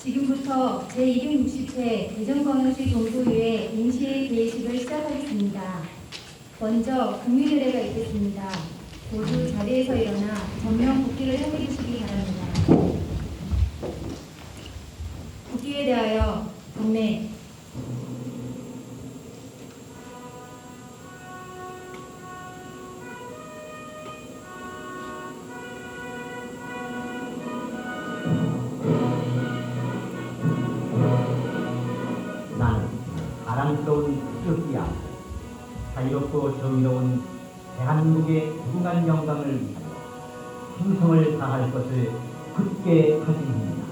지금부터 제260회 대전광역시 동구의회 임시회 개회식을 시작하겠습니다. 먼저 국민의례가 있겠습니다. 모두 자리에서 일어나 전면 국기를 향해 주시기 바랍니다. 국기에 대하여 경례. 나는 사랑스러운 태극기야 자유롭고 정의로운 대한민국의 무궁한 영광을 위하여 충성을 다할 것을 굳게 다짐합니다.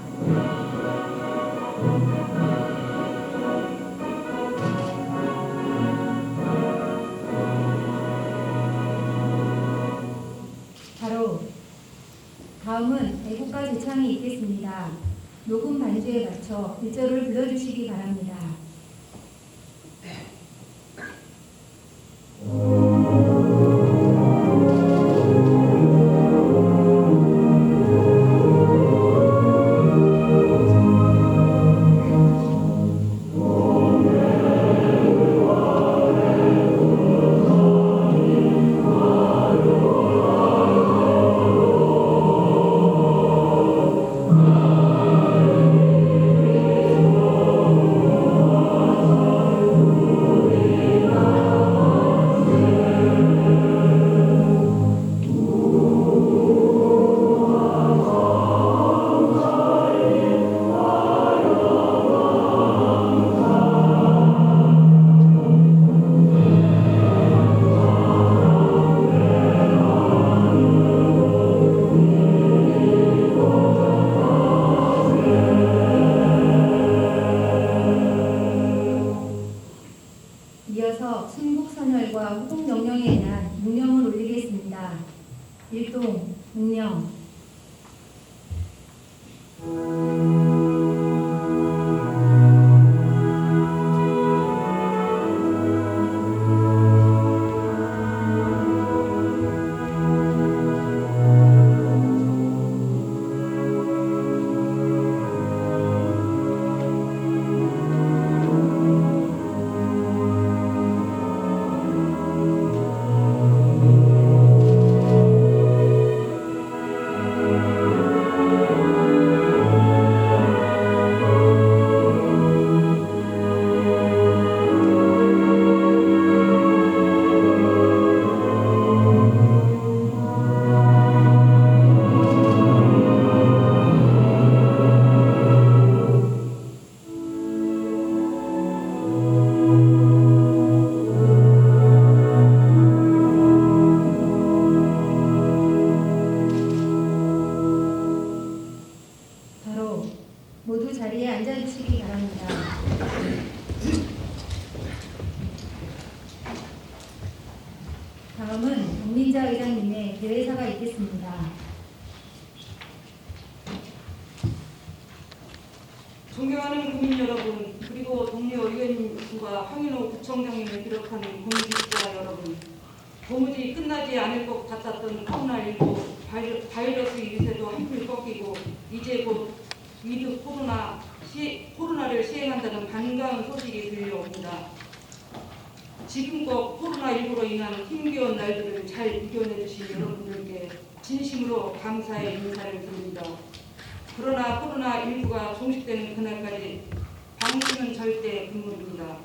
바로 다음은 애국가 제창이 있겠습니다. 녹음 반주에 맞춰 1절을 불러주시기 바랍니다. 이어서 순국선열과 후국영령에 대한 묵념을 올리겠습니다. 일동 묵념. 모두 자리에 앉아주시기 바랍니다. 다음은 박민자 의장님의 대회사가 있겠습니다. 존경하는 국민 여러분, 그리고 동료 의원님과 황인호 구청장님을 비롯한 공직자 여러분, 도무지 끝나지 않을 것 같았던 코로나19 바이러스 유세도 한풀 꺾이고 이제 곧 위드 코로나를 시행한다는 반가운 소식이 들려옵니다. 지금껏 코로나19로 인한 힘겨운 날들을 잘 이겨내 주신 여러분들께 진심으로 감사의 인사를 드립니다. 그러나 코로나19가 종식되는 그날까지 방심은 절대 금물입니다.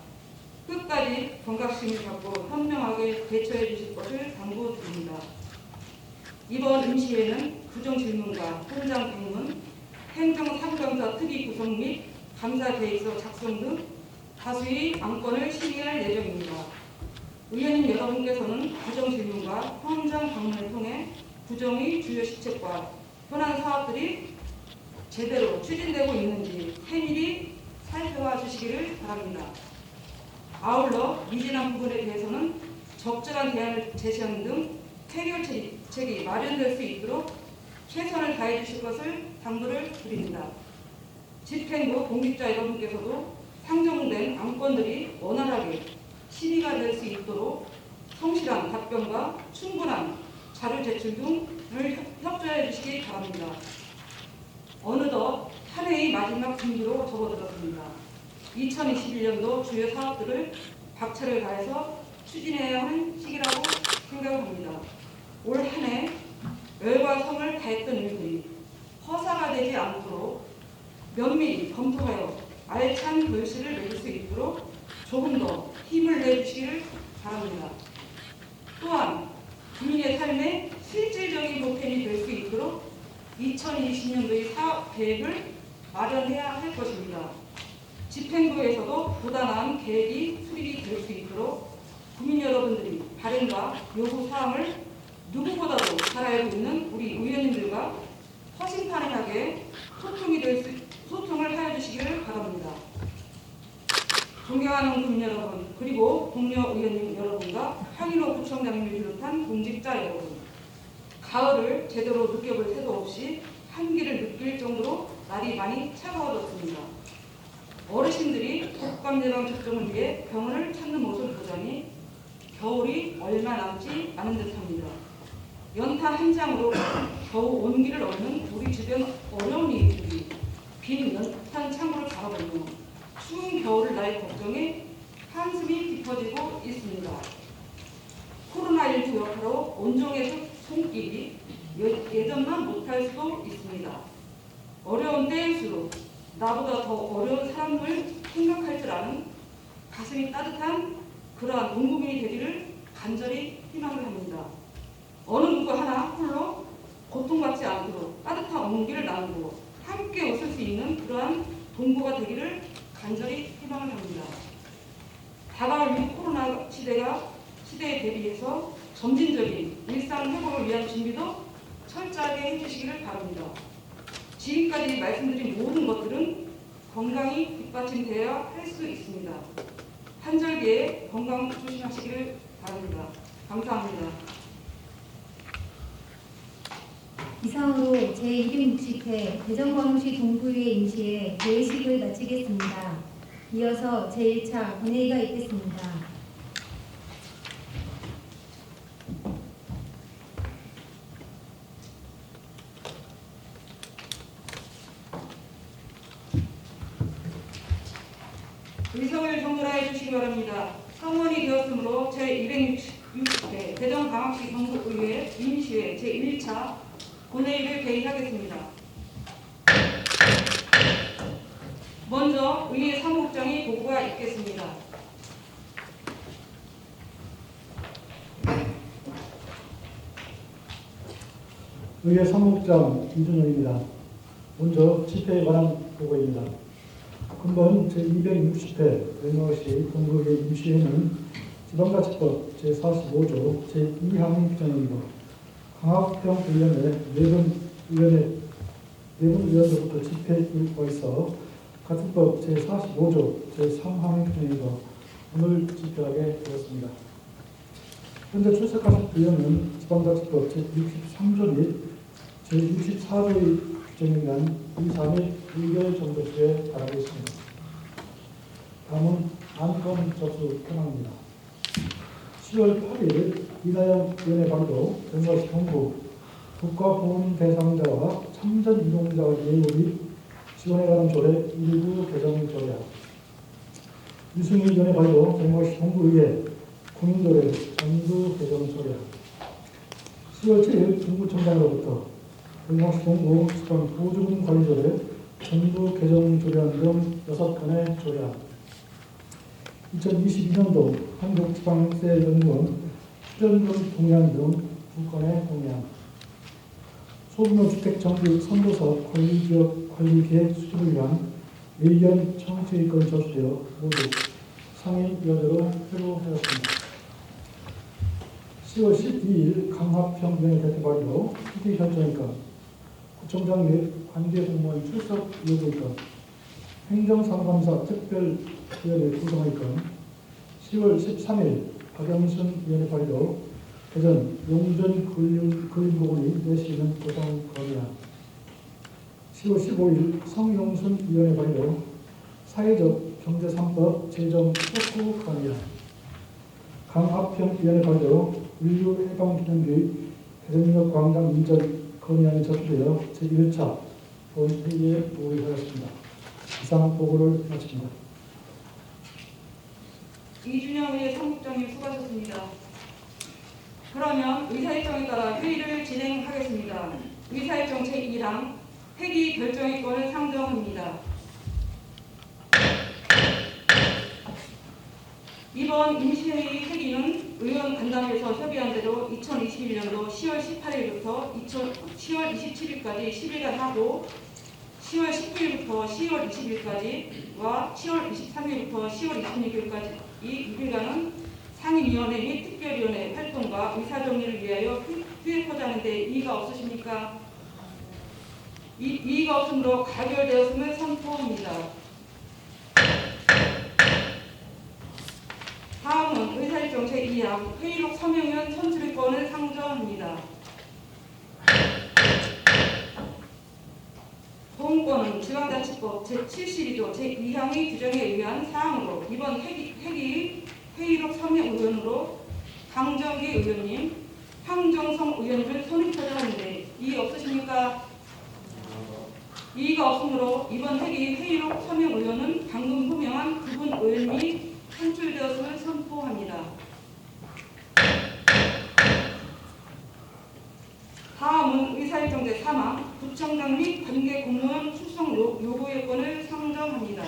끝까지 경각심을 갖고 현명하게 대처해 주실 것을 당부드립니다. 이번 임시회는 구정질문과 현장 방문, 행정사무감사 특위 구성 및 감사 계획서 작성 등 다수의 안건을 심의할 예정입니다. 의원님 여러분께서는 구정질문과 현장 방문을 통해 구정의 주요 시책과 현안 사업들이 제대로 추진되고 있는지 세밀히 살펴봐 주시기를 바랍니다. 아울러 미진한 부분에 대해서는 적절한 대안을 제시하는 등 해결책이 마련될 수 있도록 최선을 다해 주실 것을 당부를 드립니다. 집행부 공직자 여러분께서도 상정된 안건들이 원활하게 심의가 될 수 있도록 성실한 답변과 충분한 자료 제출 등을 협조해 주시기 바랍니다. 어느덧 한 해의 마지막 분기로 접어들었습니다. 2021년도 주요 사업들을 박차를 가해서 추진해야 하는 시기라고 생각을 합니다. 올 한 해 열과 성을 다했던 일들이 허사가 되지 않도록 면밀히 검토하여 알찬 결실을 맺을 수 있도록 조금 더 힘을 내주시기를 바랍니다. 또한 국민의 삶에 실질적인 보탬이 될 수 있도록 2020년도의 사업 계획을 마련해야 할 것입니다. 집행부에서도 보다 나은 계획이 수립이 될 수 있도록 국민 여러분들이 바램과 요구사항을 누구보다도 잘 알고 있는 우리 의원님들과 허심탄회하게 소통을 하여 주시기를 바랍니다. 존경하는 국민 여러분, 그리고 동료 의원님 여러분과 황인호 구청장님을 비롯한 공직자 여러분, 가을을 제대로 느껴볼 새도 없이 한기를 느낄 정도로 날이 많이 차가워졌습니다. 어르신들이 독감 예방 접종을 위해 병원을 찾는 모습을 보자니 겨울이 얼마 남지 않은 듯합니다. 연타 한 장으로 겨우 온기를 얻는 우리 주변 어려운 이들이 빈 연탄 창고를 바라보며 추운 겨울을 나의 걱정에 한숨이 깊어지고 있습니다. 코로나19 여파로 온종의 손길이 예전만 못할 수도 있습니다. 어려운 때일수록 나보다 더 어려운 사람을 생각할 줄 아는 가슴이 따뜻한 그러한 온 국민이 되기를 간절히 희망을 합니다. 어느 누구 하나 홀로 고통받지 않도록 따뜻한 온기를 나누고 함께 웃을 수 있는 그러한 동고가 되기를 간절히 희망을 합니다. 다가올 이 코로나 시대에 대비해서 점진적인 일상 회복을 위한 준비도 철저하게 해주시기를 바랍니다. 지금까지 말씀드린 모든 것들은 건강이 뒷받침되어야 할 수 있습니다. 한절기에 건강 조심하시기를 바랍니다. 감사합니다. 이상으로 제260회 대전광역시 동구의회 임시회 개회식을 마치겠습니다. 이어서 제1차 본회의가 있겠습니다. 의석을 정렬하여 주시기 바랍니다. 성원이 되었으므로 제260회 대전광역시 동구의회 임시회 제1차 본회의를 개의하겠습니다. 먼저 의회 사무국장의 보고가 있겠습니다. 의회 사무국장 이준영입니다. 먼저 집회에 관한 보고입니다. 근본 제260회 대전광역시 동구의회 임시회는 지방자치법 제45조 제2항 규정입니다. 강학평의원회 네분 의원으로부터 집회 일부가 있어 같은 법 제45조 제3항 규정에서 오늘 집회하게 되었습니다. 현재 출석하신 의원은 지방자치법 제63조 및 제64조의 규정에 의한 2, 3일 의결 정도수에 달하고 있습니다. 다음은 안건 접수 현황입니다. 10월 8일 이나영 의원의 발의로 전과시 동구 국가보훈 대상자와 참전 이동자 예우 및 지원에 관한 조례 일부 개정 조례안, 유승희 의원의 발의로 전과시 동구의회 공인조례 전부 개정 조례안, 10월 7일 중구청장으로부터 전과시 동구 수감 보조금 관리조례 전부 개정 조례안 등 6건의 조례안, 2022년도 한국지방세연구원 출연금 동의안 등 2건의 동의안, 소규모 주택 정비 선도사 관리지역 관리계획 수립을 위한 의견 청취의건 접수되어 모두 상임위원회로 회부하였습니다. 10월 12일 강화평변의 대표 발의로 PT 결정의건, 구청장 및 관계공무원 출석 요구의건, 행정상감사 특별위원회 구성의건, 10월 13일 박영순 위원의 발의로 대전 용전 근린공원이 내시는 구성 건의안, 10월 15일 성용순 위원의 발의로 사회적 경제 3법 제정 촉구 건의안, 강합평 위원의 발의로 인류 해방 기념비 대전역 광장 이전 건의안이 접수되어 제1차 본 회의에 모의하였습니다. 이상 보고를 마칩니다. 이준영 의회 사무국장님 수고하셨습니다. 그러면 의사일정에 따라 회의를 진행하겠습니다. 의사일정 제2랑 회기 결정의권을 상정합니다. 이번 임시회의 회기는 의원 간담회에서 협의한 대로 2021년도 10월 18일부터 10월 27일까지 10일간 하고 10월 19일부터 10월 20일까지와 10월 23일부터 10월 26일까지 이 6일간은 상임위원회 및 특별위원회 활동과 의사정리를 위하여 휴회하자 하는데 이의가 없으십니까? 이의가 없으므로 가결되었음을 선포합니다. 다음은 의사일정 제2항 회의록 서명연 선출권을 상정합니다. 보훈권은 지방자치법 제72조 제2항의 규정에 의한 사항으로 이번 회의록 서명 의원으로 강정기 의원님, 황정성 의원을 선임하자 하는데 이의 없으십니까? 이의가 없으므로 이번 회의록 서명 의원은 방금 호명한 두 분 의원이 선출되었음을 선포합니다. 다음은 의사일정 제3항 구청장 및 관계 공무원 출석 요구 여건을 상정합니다.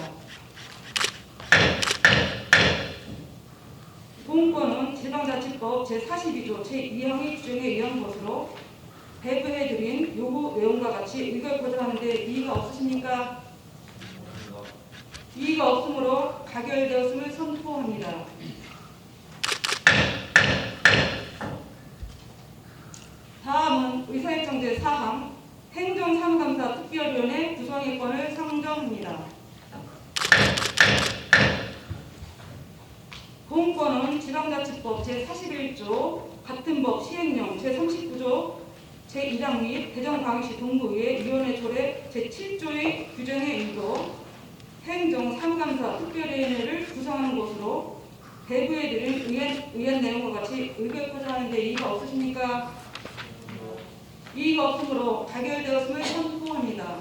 보훈권은 지방자치법 제42조 제2항의 규정에 의한 것으로 배부해드린 요구 내용과 같이 의결하자 하는데 이의가 없으십니까? 이의가 없으므로 가결되었음을 선포합니다. 다음은 의사일정 제4항 행정사무감사 특별위원회 구성의권을 상정합니다. 보훈권은 지방자치법 제41조 같은 법 시행령 제39조 제1항 및 대전광역시 동구의회 위원회 조례 제7조의 규정에 의거 행정사무감사 특별위원회를 구성하는 것으로 배부해드린 의안 내용과 같이 의결하자 하는데 이의가 없으십니까? 이의가 없으므로 가결되었음을 선포합니다.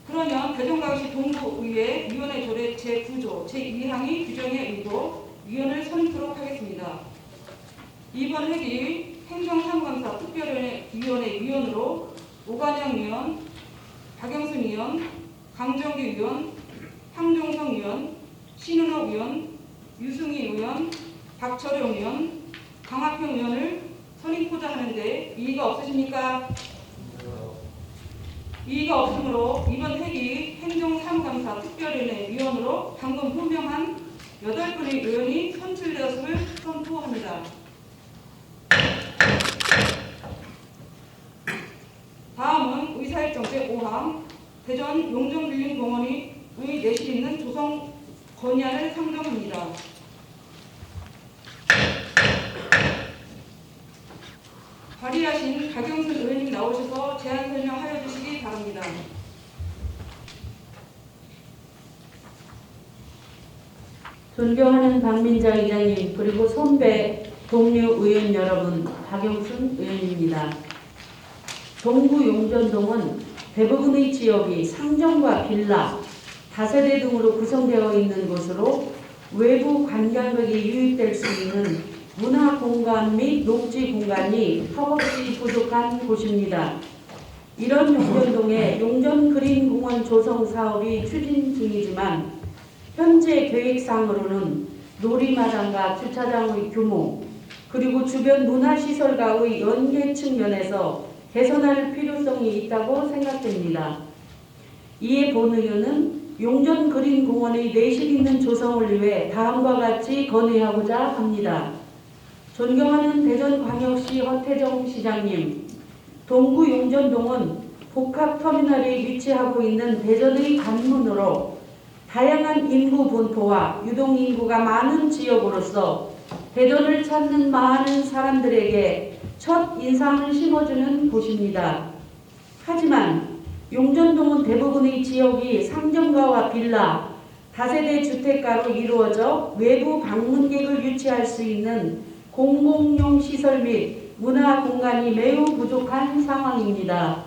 그러면 대전광역시 동구의회 위원회 조례 제9조 제2항의 규정에 의거 위원을 선임하도록 하겠습니다. 이번 회기 행정사무감사 특별위원회 위원으로 오관영 위원, 박영순 위원, 강정기 위원, 황종성 위원, 신은옥 위원, 유승희 의원, 박철용 위원, 강학평 위원을 선임하자 하는데 이의가 없으십니까? 이의가 없으므로 이번 회기 행정사무감사 특별위원회 위원으로 방금 호명한 8분의 의원이 선출되었음을 선포합니다. 다음은 의사일정 제5항 대전 용정빌딩공원의 내실 있는 조성 건의안을 상정합니다. 발의하신 박영순 의원님 나오셔서 제안 설명하여 주시기 바랍니다. 존경하는 박민정 의장님 그리고 선배 동료 의원 여러분, 박영순 의원입니다. 동구 용전동은 대부분의 지역이 상점과 빌라, 다세대 등으로 구성되어 있는 곳으로 외부 관광객이 유입될 수 있는 문화 공간 및 녹지 공간이 턱없이 부족한 곳입니다. 이런 용전동에 용전 그린공원 조성 사업이 추진 중이지만 현재 계획상으로는 놀이마당과 주차장의 규모 그리고 주변 문화시설과의 연계 측면에서 개선할 필요성이 있다고 생각됩니다. 이에 본 의원은 용전 그린공원의 내실 있는 조성을 위해 다음과 같이 건의하고자 합니다. 존경하는 대전광역시 허태정 시장님, 동구 용전동은 복합터미널이 위치하고 있는 대전의 관문으로 다양한 인구 분포와 유동인구가 많은 지역으로서 대전을 찾는 많은 사람들에게 첫 인상을 심어주는 곳입니다. 하지만 용전동은 대부분의 지역이 상점가와 빌라, 다세대 주택가로 이루어져 외부 방문객을 유치할 수 있는 공공용 시설 및 문화 공간이 매우 부족한 상황입니다.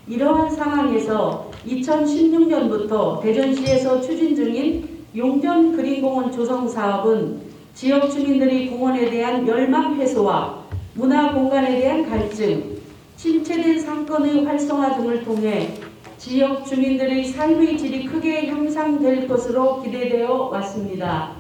이러한 상황에서 2016년부터 대전시에서 추진 중인 용전 그린공원 조성 사업은 지역 주민들의 공원에 대한 열망 해소와 문화 공간에 대한 갈증, 침체된 상권의 활성화 등을 통해 지역 주민들의 삶의 질이 크게 향상될 것으로 기대되어 왔습니다.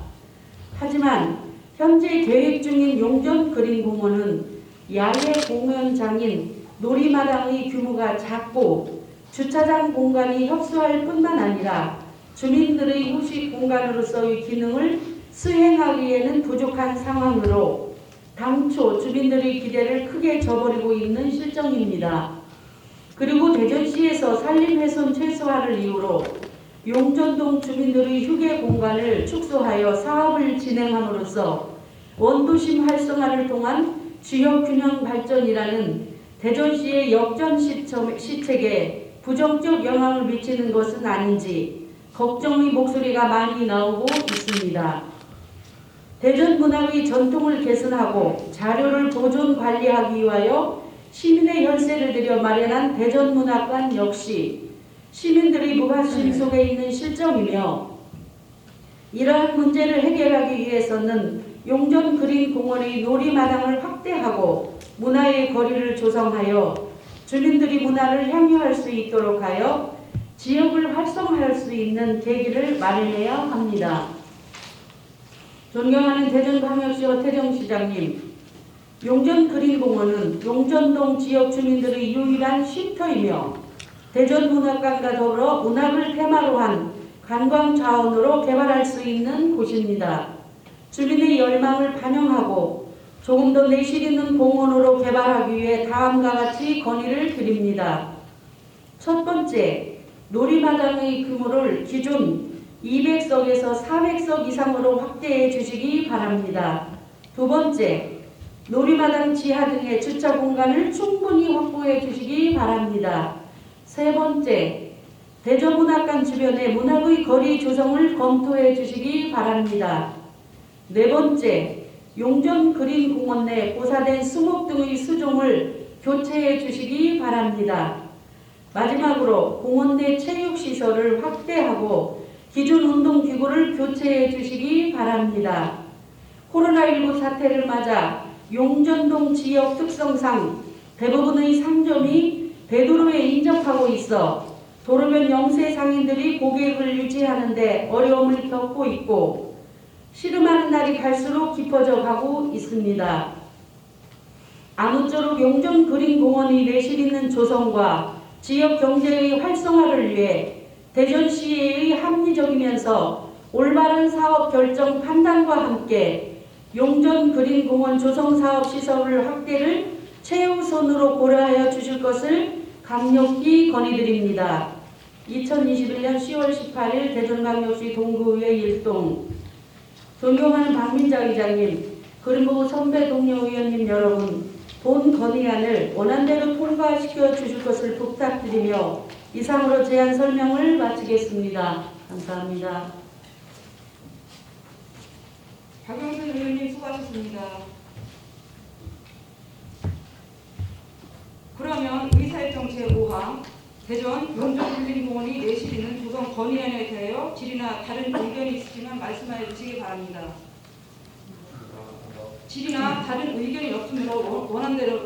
하지만 현재 계획 중인 용전 그린공원은 야외 공연장인 놀이마당의 규모가 작고 주차장 공간이 협소할 뿐만 아니라 주민들의 휴식 공간으로서의 기능을 수행하기에는 부족한 상황으로 당초 주민들의 기대를 크게 저버리고 있는 실정입니다. 그리고 대전시에서 산림훼손 최소화를 이유로 용전동 주민들의 휴게 공간을 축소하여 사업을 진행함으로써 원도심 활성화를 통한 지역균형 발전이라는 대전시의 역전 시책에 부정적 영향을 미치는 것은 아닌지 걱정의 목소리가 많이 나오고 있습니다. 대전 문학의 전통을 개선하고 자료를 보존 관리하기 위하여 시민의 혈세를 들여 마련한 대전문학관 역시 시민들의 무관심 속에 있는 실정이며 이러한 문제를 해결하기 위해서는 용전 그린공원의 놀이마당을 확대하고 문화의 거리를 조성하여 주민들이 문화를 향유할 수 있도록 하여 지역을 활성화할 수 있는 계기를 마련해야 합니다. 존경하는 대전광역시 허태정시장님, 용전 그린공원은 용전동 지역 주민들의 유일한 쉼터이며 대전문학관과 더불어 문학을 테마로 한 관광 자원으로 개발할 수 있는 곳입니다. 주민의 열망을 반영하고 조금 더 내실 있는 공원으로 개발하기 위해 다음과 같이 건의를 드립니다. 첫 번째, 놀이마당의 규모를 기존 200석에서 400석 이상으로 확대해 주시기 바랍니다. 두 번째, 놀이마당 지하 등의 주차 공간을 충분히 확보해 주시기 바랍니다. 세 번째, 대전문학관 주변의 문학의 거리 조성을 검토해 주시기 바랍니다. 네 번째, 용전 그린공원 내 고사된 수목 등의 수종을 교체해 주시기 바랍니다. 마지막으로 공원 내 체육시설을 확대하고 기존 운동기구를 교체해 주시기 바랍니다. 코로나19 사태를 맞아 용전동 지역 특성상 대부분의 상점이 대도로에 인접하고 있어 도로변 영세 상인들이 고객을 유지하는 데 어려움을 겪고 있고 씨름하는 날이 갈수록 깊어져 가고 있습니다. 아무쪼록 용전 그린공원의 내실 있는 조성과 지역 경제의 활성화를 위해 대전시의 합리적이면서 올바른 사업 결정 판단과 함께 용전 그린공원 조성사업 시설 확대를 최우선으로 고려하여 주실 것을 강력히 건의드립니다. 2021년 10월 18일 대전광역시 동구의회 일동. 존경하는 박민자 의장님, 그리고 선배 동료 의원님 여러분, 본 건의안을 원안대로 통과시켜 주실 것을 부탁드리며 이상으로 제안 설명을 마치겠습니다. 감사합니다. 박영선 의원님 수고하셨습니다. 그러면 의사일정 제5항 대전 용전그린공원이 내실 있는 조성 건의안에 대하여 질의나 다른 의견이 있으시면 말씀하여 주시기 바랍니다. 질의나 다른 의견이 없으므로 원안대로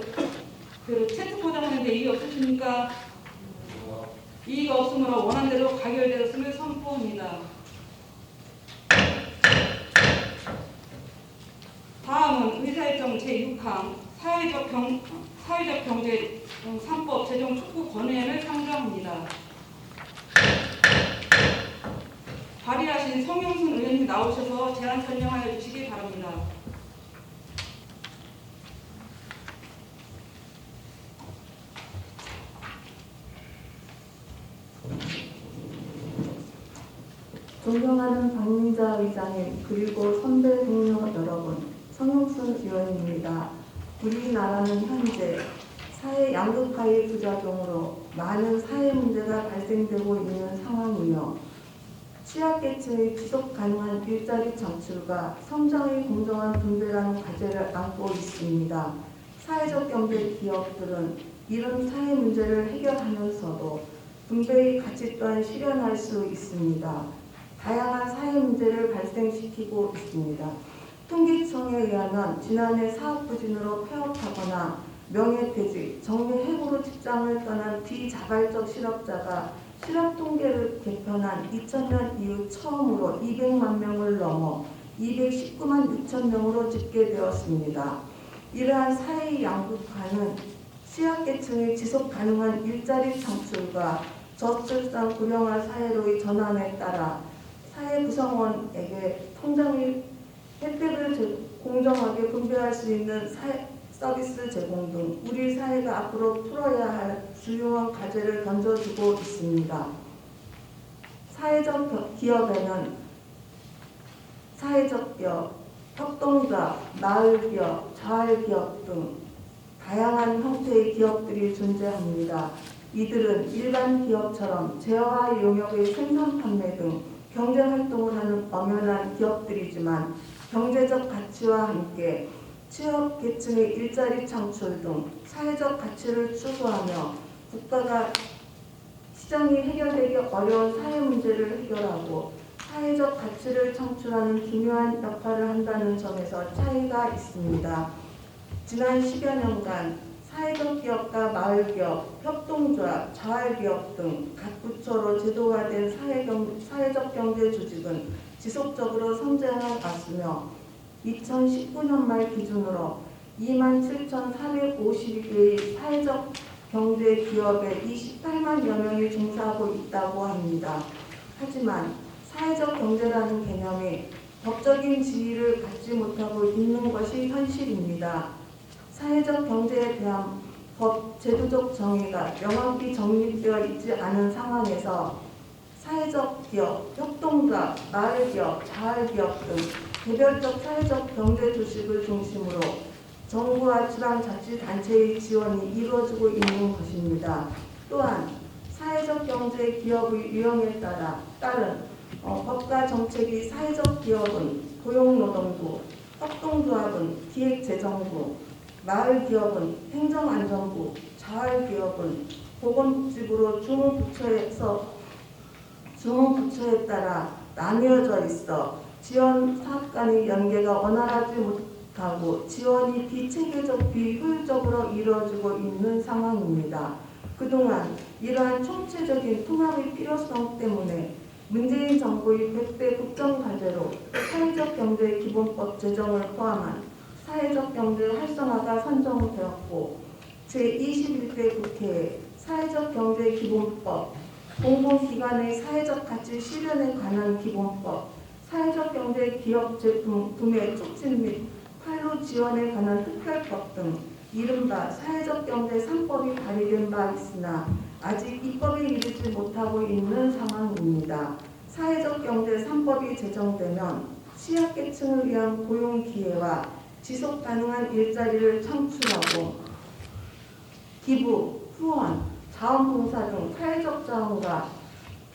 채택 포장하는데 이의 없으십니까? 이의가 없으므로 원안대로 가결되었음을 선포합니다. 다음은 의사일정 제6항 사회적 경제 3법 제정 촉구 건의안을 상정합니다. 발의하신 성영순 의원님 나오셔서 제안 설명하여 주시기 바랍니다. 존경하는 박민자 의장님, 그리고 선배 동료 여러분, 성용순 의원입니다. 우리나라는 현재 사회 양극화의 부작용으로 많은 사회 문제가 발생되고 있는 상황이며 취약계층의 지속가능한 일자리 창출과 성장의 공정한 분배라는 과제를 안고 있습니다. 사회적 경제 기업들은 이런 사회 문제를 해결하면서도 분배의 가치 또한 실현할 수 있습니다. 다양한 사회 문제를 발생시키고 있습니다. 통계청에 의하면 지난해 사업부진으로 폐업하거나 명예퇴직, 정리해고로 직장을 떠난 비자발적 실업자가 실업 통계를 개편한 2000년 이후 처음으로 200만 명을 넘어 219만 6천 명으로 집계되었습니다. 이러한 사회 양극화는 취약계층의 지속가능한 일자리 창출과 저출산 고령화 사회로의 전환에 따라 사회 구성원에게 통장의 혜택을 공정하게 분배할 수 있는 서비스 제공 등 우리 사회가 앞으로 풀어야 할 중요한 과제를 던져주고 있습니다. 사회적 기업에는 사회적 기업, 협동조합, 마을기업, 자활기업 등 다양한 형태의 기업들이 존재합니다. 이들은 일반 기업처럼 재화 용역의 생산 판매 등 경제활동을 하는 엄연한 기업들이지만 경제적 가치와 함께 취약계층의 일자리 창출 등 사회적 가치를 추구하며 국가가 시장이 해결되기 어려운 사회 문제를 해결하고 사회적 가치를 창출하는 중요한 역할을 한다는 점에서 차이가 있습니다. 지난 10여 년간 사회적 기업과 마을기업, 협동조합, 자활기업 등 각 부처로 제도화된 사회적 경제 조직은 지속적으로 성장해 왔으며 2019년 말 기준으로 27,452개의 사회적 경제 기업에 28만여 명이 종사하고 있다고 합니다. 하지만 사회적 경제라는 개념이 법적인 지위를 갖지 못하고 있는 것이 현실입니다. 사회적 경제에 대한 법, 제도적 정의가 명확히 정립되어 있지 않은 상황에서 사회적 기업, 협동조합, 마을기업, 자활기업 등 개별적 사회적 경제 조직을 중심으로 정부와 지방자치단체의 지원이 이루어지고 있는 것입니다. 또한 사회적 경제 기업의 유형에 따른 법과 정책이 사회적 기업은 고용노동부, 협동조합은 기획재정부, 마을기업은 행정안전부, 자활기업은 보건복지부로 주무부처에 따라 나뉘어져 있어 지원 사업 간의 연계가 원활하지 못하고 지원이 비체계적, 비효율적으로 이루어지고 있는 상황입니다. 그동안 이러한 총체적인 통합의 필요성 때문에 문재인 정부의 100대 국정과제로 사회적 경제 기본법 제정을 포함한 사회적 경제 활성화가 선정되었고 제21대 국회에 사회적 경제 기본법, 공공기관의 사회적 가치 실현에 관한 기본법, 사회적 경제 기업 제품 구매 촉진 및 판로 지원에 관한 특별법 등 이른바 사회적 경제 3법이 발의된 바 있으나 아직 입법에 이르지 못하고 있는 상황입니다. 사회적 경제 3법이 제정되면 취약계층을 위한 고용 기회와 지속 가능한 일자리를 창출하고 기부, 후원, 자원봉사 등 사회적 자원과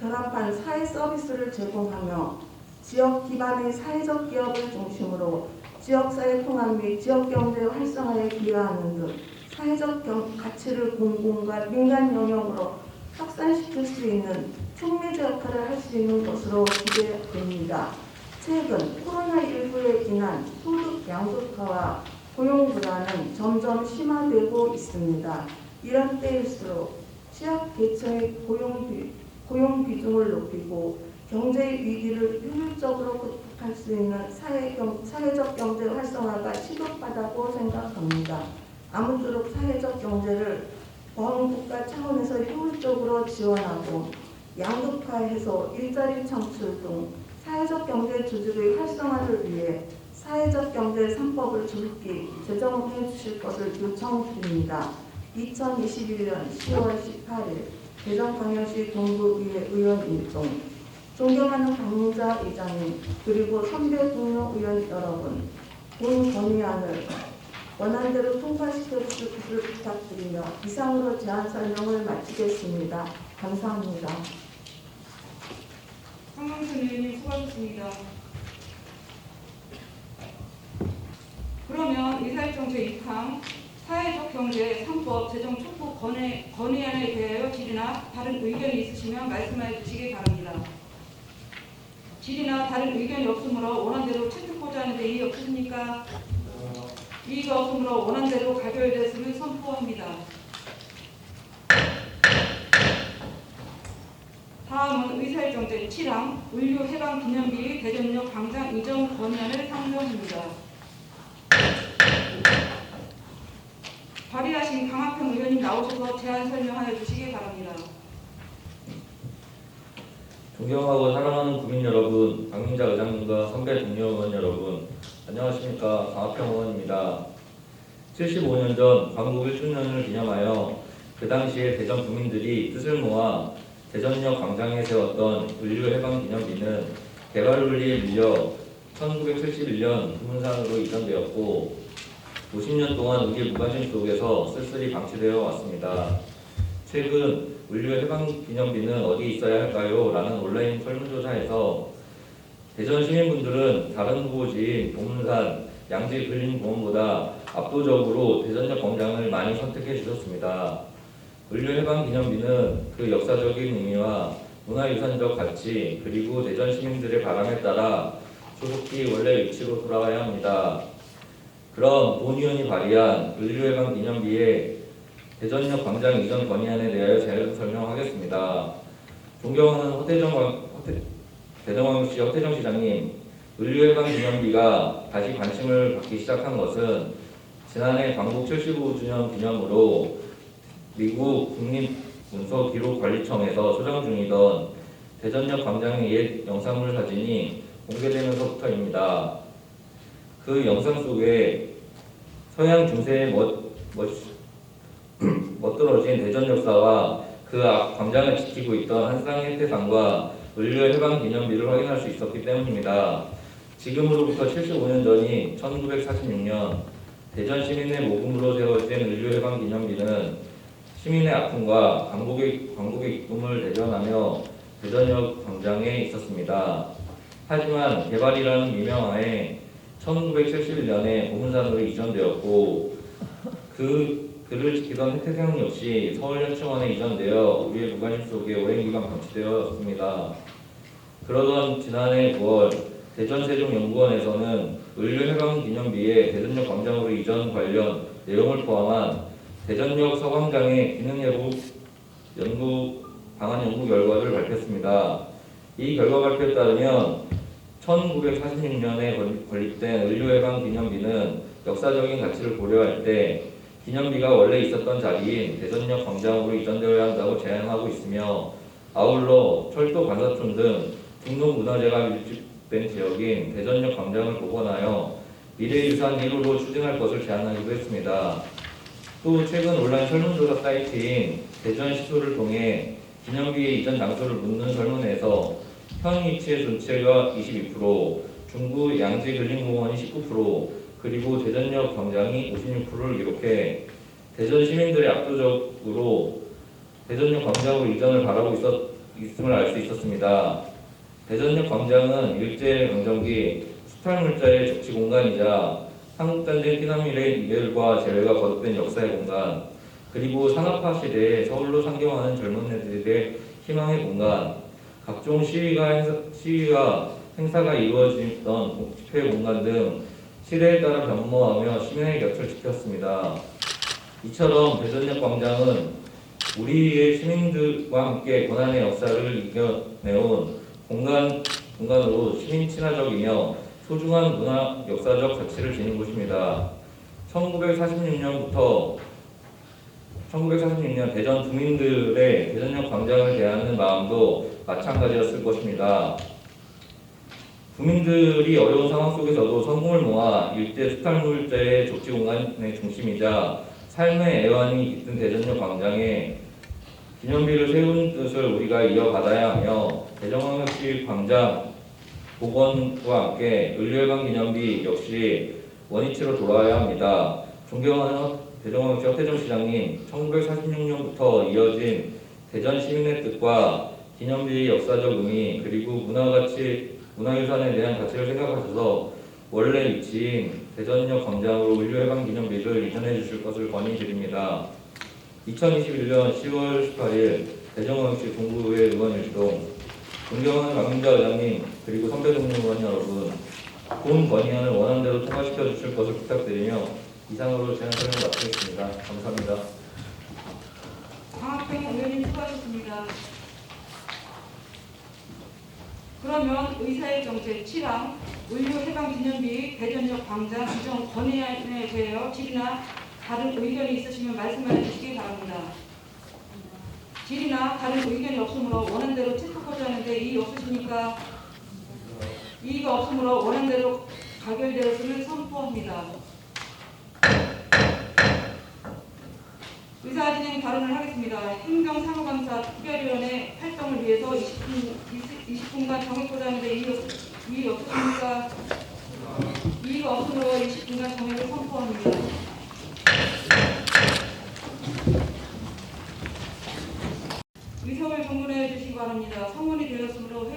결합한 사회 서비스를 제공하며 지역 기반의 사회적 기업을 중심으로 지역사회 통합 및 지역경제 활성화에 기여하는 등 사회적 가치를 공공과 민간 영역으로 확산시킬 수 있는 촉매제 역할을 할 수 있는 것으로 기대됩니다. 최근 코로나19로 인한 소득 양극화와 고용 불안은 점점 심화되고 있습니다. 이런 때일수록 취약계층의 고용 비중을 높이고 경제 위기를 효율적으로 극복할 수 있는 사회적 경제 활성화가 시급하다고 생각합니다. 아무쪼록 사회적 경제를 범국가 차원에서 효율적으로 지원하고 양극화 해소, 일자리 창출 등 사회적 경제 조직의 활성화를 위해 사회적 경제 3법을 조기 제정해 주실 것을 요청드립니다. 2021년 10월 18일 대전광역시 동구의회 의원 일동, 존경하는 박민자 의장님 그리고 선배 동료 의원 여러분, 본 건의안을 원안대로 통과시켜 주실 것을 부탁드리며 이상으로 제안 설명을 마치겠습니다. 감사합니다. 황영선 의원님 수고하셨습니다. 그러면 의사일정 제2항 사회적 경제 3법 제정 촉구 건의안에 대하여 질의나 다른 의견이 있으시면 말씀해 주시기 바랍니다. 질의나 다른 의견이 없으므로 원안대로 채택하자 하는데 이의 없으십니까? 이의가 없으므로 원안대로 가결됐음을 선포합니다. 다음은 의사일정 제7항 을류해방기념비 대전역 광장 이전 건의안을 상정합니다. 발의하신 강학평 의원님 나오셔서 제안 설명하여 주시기 바랍니다. 존경하고 사랑하는 국민 여러분, 박민자 의장님과 선배 동료 의원 여러분, 안녕하십니까. 강학평 의원입니다. 75년 전 광복 1주년을 기념하여 그 당시에 대전 국민들이 뜻을 모아 대전역 광장에 세웠던 을류해방기념비는 개발논리에 밀려 1971년 금운산으로 이전되었고 50년 동안 우리 무관심 속에서 쓸쓸히 방치되어 왔습니다. 최근 을류해방기념비는 어디 있어야 할까요? 라는 온라인 설문조사에서 대전 시민분들은 다른 후보지인 보문산, 양지 근린공원보다 압도적으로 대전역 광장을 많이 선택해 주셨습니다. 을류해방기념비는 그 역사적인 의미와 문화유산적 가치 그리고 대전 시민들의 바람에 따라 조속히 원래 위치로 돌아가야 합니다. 그럼 본 의원이 발의한 을류해방기념비의 대전역 광장 이전 건의안에 대하여 제가 설명하겠습니다. 존경하는 대전광역시 허태정 시장님, 을류해방기념비가 다시 관심을 받기 시작한 것은 지난해 광복 75주년 기념으로 미국 국립문서기록관리청에서 소장 중이던 대전역 광장의 옛 영상물 사진이 공개되면서부터입니다. 그 영상 속에 서양 중세에 멋들어진 대전 역사와 그 앞 광장을 지키고 있던 한 쌍의 혜태상과 을류해방기념비를 확인할 수 있었기 때문입니다. 지금으로부터 75년 전인 1946년 대전 시민의 모금으로 세워진 을류해방기념비는 시민의 아픔과 광복의 기쁨을 대변하며 대전역 광장에 있었습니다. 하지만 개발이라는 미명하에 1971년에 보문산으로 이전되었고 그를 지키던 혜태상 역시 서울현충원에 이전되어 우리의 무관심 속에 오랜 기간 방치되었습니다. 그러던 지난해 9월 대전세종연구원에서는 을류해방기념비의 대전역 광장으로 이전 관련 내용을 포함한 대전역 서광장의 기능예보 방안 연구 결과를 발표했습니다. 이 결과 발표에 따르면 1946년에 건립된 을류해방기념비는 역사적인 가치를 고려할 때 기념비가 원래 있었던 자리인 대전역 광장으로 이전되어야 한다고 제안하고 있으며 아울러 철도 관사촌 등 등록문화재가 밀집된 지역인 대전역 광장을 복원하여 미래유산 1호로 추진할 것을 제안하기도 했습니다. 또 최근 온라인 설문조사 사이트인 대전시소를 통해 기념비의 이전 장소를 묻는 설문에서 현 위치의 전체가 22%, 중구 양지 근린공원이 19%, 그리고 대전역 광장이 56%를 기록해 대전 시민들의 압도적으로 대전역 광장으로 이전을 바라고 있음을 알 수 있었습니다. 대전역 광장은 일제강점기 수탈물자의 적치 공간이자 한국전쟁 피난민의 이별과 재회가 거듭된 역사의 공간, 그리고 산업화 시대에 서울로 상경하는 젊은이들의 희망의 공간, 각종 시위가 행사가 이루어지던 집회 공간 등 시대에 따라 변모하며 시민의 곁을 지켰습니다. 이처럼 대전역 광장은 우리의 시민들과 함께 고난의 역사를 이겨내온 공간으로 시민 친화적이며 소중한 문화 역사적 가치를 지닌 곳입니다. 1946년 대전 주민들의 대전역 광장을 대하는 마음도 마찬가지였을 것입니다. 국민들이 어려운 상황 속에서도 성공을 모아 일제 수탈물자의 적지 공간의 중심이자 삶의 애환이 깃든 대전역 광장에 기념비를 세운 뜻을 우리가 이어받아야 하며 대전광역시 광장 복원과 함께 을류해방기념비 역시 원위치로 돌아와야 합니다. 존경하는 대전광역시 허태정 시장님, 1946년부터 이어진 대전 시민의 뜻과 기념비의 역사적 의미 그리고 문화유산에 대한 가치를 생각하셔서 원래 위치인 대전역 광장으로 을류해방기념비를 이전해 주실 것을 건의드립니다. 2021년 10월 18일 대전광역시 동구의회 의원일동 존경하는 강민자 의장님 그리고 선배 동료 의원 여러분, 본 건의안을 원안대로 통과시켜 주실 것을 부탁드리며 이상으로 제안 설명 마치겠습니다. 감사합니다. 강학평 의원님 수고하셨습니다. 그러면 의사의 정책 7항 을류해방기념비 대전역 광장 지정 건의안에 대하여 질의나 다른 의견이 있으시면 말씀해 주시기 바랍니다. 질의나 다른 의견이 없으므로 원안대로 채택하자 하는데 이의 없으십니까? 이의가 없으므로 원안대로 가결되었음을 선포합니다. 의사진행 발언을 하겠습니다. 행정사무감사 특별위원회 활동을 위해서 20분간 정액고자 하는데 이의 없으십니까? 이의가 없으므로 20분간 정액을 선포합니다. 의석을 정문해 주시기 바랍니다. 성문이 되었으므로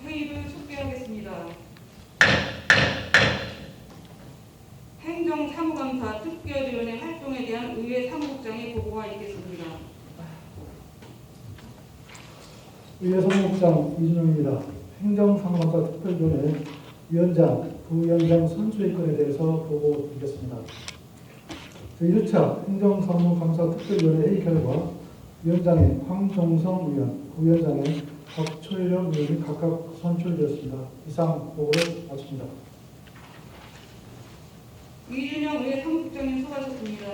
회의를 속개하겠습니다. 행정사무감사 특별위원회 활동에 대한 의회 사무국장의 보고가 있겠습니다. 의회 사무국장 이준영입니다. 행정사무감사 특별위원회 위원장, 부위원장 선출의 건에 대해서 보고 드리겠습니다. 제1차 행정사무감사 특별위원회 회의 결과 위원장의 황종성 의원, 부위원장의 박초일영 의원이 각각 선출되었습니다. 이상 보고를 마칩니다. 이준영 의회 사무국장님 수고하셨습니다.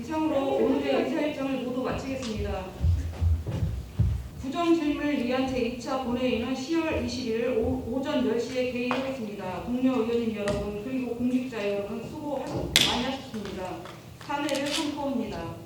이상으로 오늘의 의사일정을 모두 마치겠습니다. 부정 질문을 위한 제2차 본회의는 10월 21일 오전 10시에 개의하겠습니다. 동료 의원님 여러분 그리고 공직자 여러분 수고 많이 하셨습니다. 사내를 선포합니다.